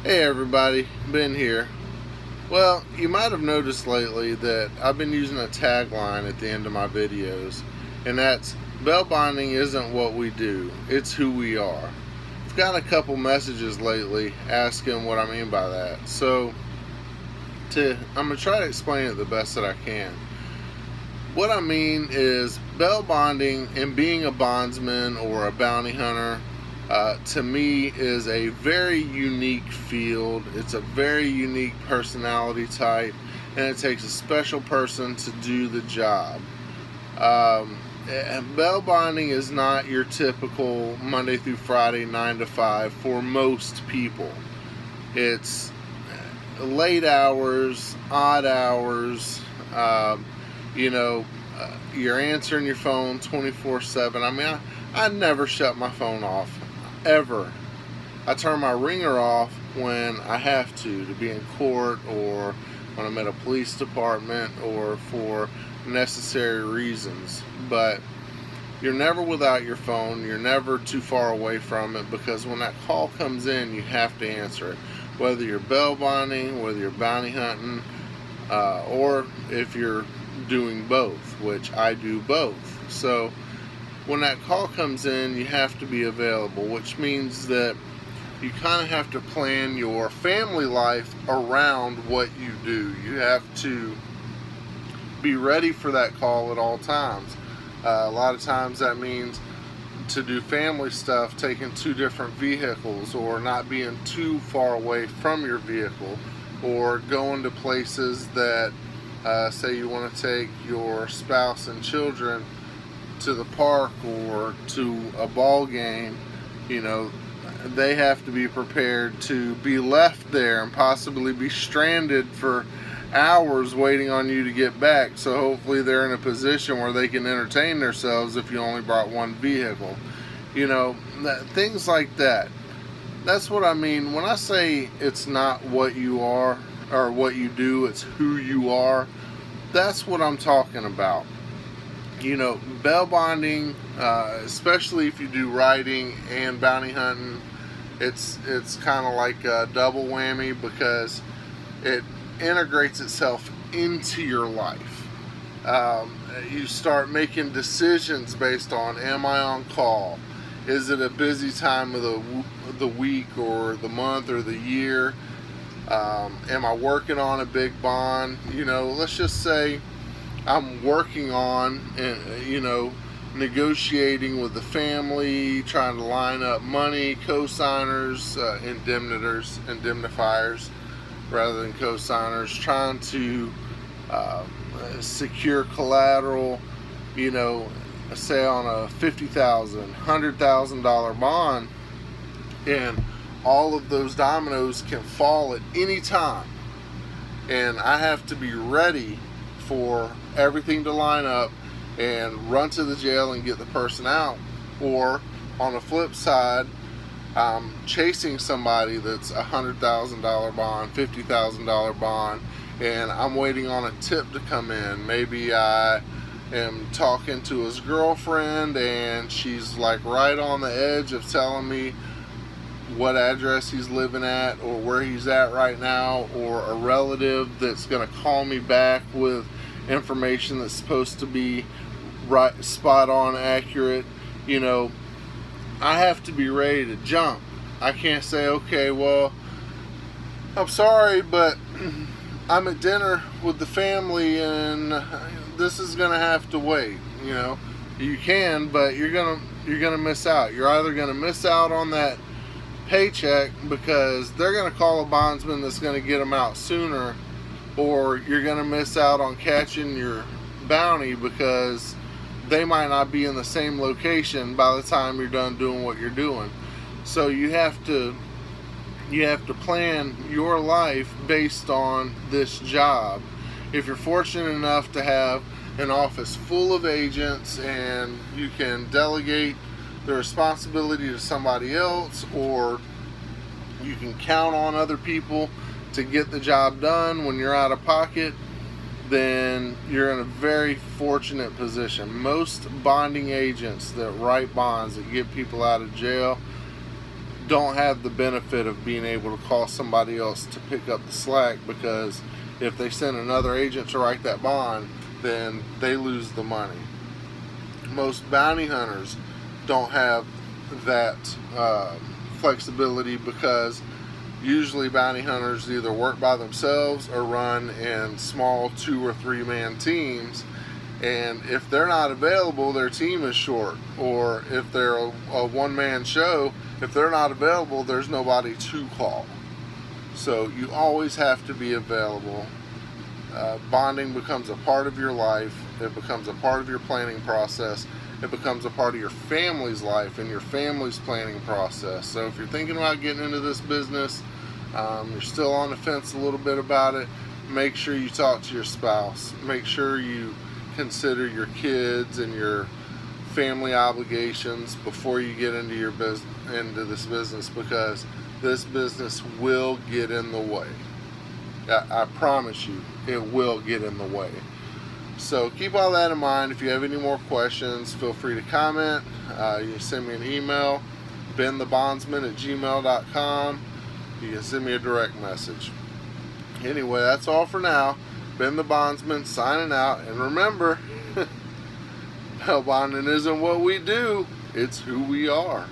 Hey everybody, Ben here. Well, you might have noticed lately that I've been using a tagline at the end of my videos, and that's bail bonding isn't what we do, it's who we are. I've gotten a couple messages lately asking what I mean by that, so I'm going to try to explain it the best that I can. What I mean is bail bonding and being a bondsman or a bounty hunter to me is a very unique field. It's a very unique personality type, and it takes a special person to do the job. And bail bonding is not your typical Monday through Friday 9 to 5 for most people. It's late hours, odd hours, you're answering your phone 24/7. I mean, I never shut my phone off, ever. I turn my ringer off when I have to be in court or when I'm at a police department or for necessary reasons. But you're never without your phone. You're never too far away from it, because when that call comes in, you have to answer it. Whether you're bail bonding, whether you're bounty hunting, or if you're doing both, which I do both. So when that call comes in, you have to be available, which means that you kind of have to plan your family life around what you do. You have to be ready for that call at all times. A lot of times that means to do family stuff, taking two different vehicles, or not being too far away from your vehicle, or going to places that say you want to take your spouse and children to the park or to a ball game. They have to be prepared to be left there and possibly be stranded for hours waiting on you to get back. So hopefully they're in a position where they can entertain themselves if you only brought one vehicle. Things like that. That's what I mean when I say it's not what you are or what you do, it's who you are. That's what I'm talking about. Bail bonding, especially if you do riding and bounty hunting, it's kind of like a double whammy, because it integrates itself into your life. You start making decisions based on, am I on call? Is it a busy time of the week or the month or the year? Am I working on a big bond? Let's just say I'm working on, negotiating with the family, trying to line up money, co-signers, indemnifiers rather than co-signers, trying to secure collateral, say on a $50,000, $100,000 bond, and all of those dominoes can fall at any time, and I have to be ready for everything to line up and run to the jail and get the person out. Or on the flip side, I'm chasing somebody that's $100,000 bond, $50,000 bond, and I'm waiting on a tip to come in. Maybe I am talking to his girlfriend and she's like right on the edge of telling me what address he's living at or where he's at right now, or a relative that's going to call me back with information that's supposed to be right, spot on, accurate. I have to be ready to jump. I can't say, okay, well, I'm sorry, but I'm at dinner with the family and this is going to have to wait. You can, but you're going to miss out. You're either going to miss out on that paycheck because they're going to call a bondsman that's going to get them out sooner, or you're going to miss out on catching your bounty because they might not be in the same location by the time you're done doing what you're doing. So you have to plan your life based on this job. If you're fortunate enough to have an office full of agents and you can delegate the responsibility to somebody else, or you can count on other people to get the job done when you're out of pocket, then you're in a very fortunate position. Most bonding agents that write bonds that get people out of jail, don't have the benefit of being able to call somebody else to pick up the slack, because if they send another agent to write that bond, then they lose the money. Most bounty hunters don't have that flexibility, because usually bounty hunters either work by themselves or run in small 2 or 3 man teams, and if they're not available, their team is short. Or if they're a one-man show, if they're not available, there's nobody to call. So you always have to be available. Bonding becomes a part of your life. It becomes a part of your planning process. It becomes a part of your family's life and your family's planning process. So if you're thinking about getting into this business, you're still on the fence a little bit about it, make sure you talk to your spouse. Make sure you consider your kids and your family obligations before you get into this business, because this business will get in the way. I promise you, it will get in the way. So keep all that in mind. If you have any more questions, feel free to comment. You can send me an email, benthebondsman@gmail.com. You can send me a direct message. Anyway, that's all for now. Ben the Bondsman signing out. And remember, bail bonding isn't what we do, it's who we are.